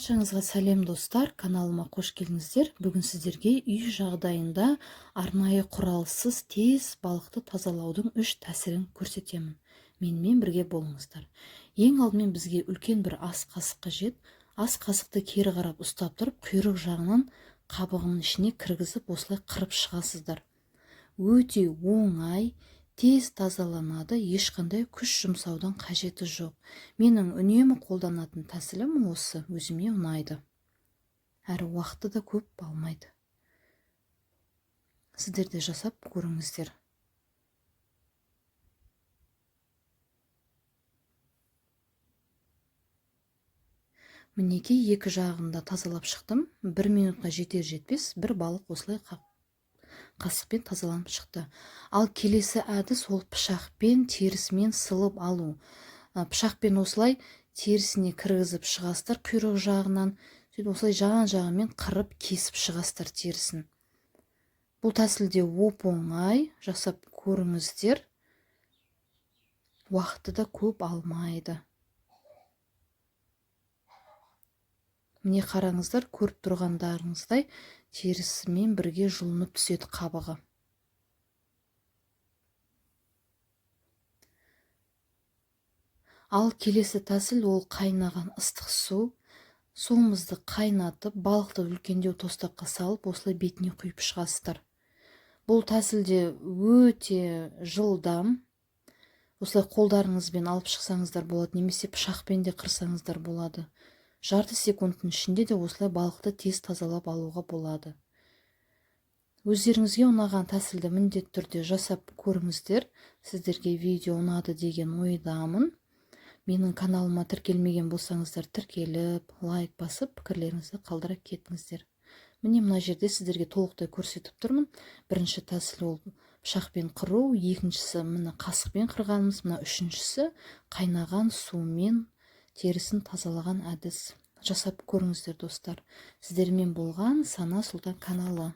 Баршаңызға сәлем достар, каналыма қош келдіңіздер. Бүгін сіздерге үй жағдайында арнайы құралсыз тез балықты тазалаудың 3 тәсілін көрсетемін. Менімен бірге болыңыздар. Ең алдымен бізге үлкен бір ас қасық қажет. Ас қасықты кері қарап ұстап тұрып, құйрық жағынан қабығының ішіне кіргізіп, осылай қырып шығасыздар. Өте оңай, тез тазаланады, ешқандай күш жұмсаудың қажеті жоқ. Менің үнемі қолданатын тәсілім осы, өзіме ұнайды. Әрі уақытты да көп алмайды. Сіздер де жасап көріңіздер. Мінекей екі жағында тазалап шықтым. 1 минутқа жетер-жетпес бір балық осылай қасықпен тазаланып шықты. Ал келесі әдіс ол пышақпен терісімен сылып алу. Пышақпен осылай терісіне кіргізіп шығастыр құйрық жағынан, осылай жан-жағымен қырып кесіп шығастыр терісін. Бұл тәсілде оп-оңай, жасап көріңіздер. Уақытты да көп алмайды. Міне қараңыздар, көріп тұрғандарыңыздай терісімен бірге жұлынып түседі қабығы. Ал келесі тәсіл ол қайнаған ыстық су. Суымызды қайнатып, балықты үлкендеу тостаққа салып, осылай бетіне құйып шығасыздар. Бұл тәсілде өте жылдам. Осылай қолдарыңызбен алып шықсаңыздар болады, немесе пышақпен де қырсаңыздар болады. Жарты секундтың ішінде де осылай балықты тез тазалап алуға болады. Өздеріңізге ұнаған тәсілді міндетті түрде жасап көріңіздер. Сіздерге видео ұнады деген ойдамын. Менің каналыма тіркелмеген болсаңыздар, тіркеліп, лайк басып, пікірлеріңізді қалдыра кетіңіздер. Міне мына жерде сіздерге толықтай көрсетіп тұрмын. Бірінші тәсіл ол пышақпен қыру, екіншісі мына қасықпен қырғанымыз, мына үшіншісі қайнаған сумен терісін тазалаған әдіс. Жасап көріңіздер достар. Сіздермен болған Сана Сұлтан каналы.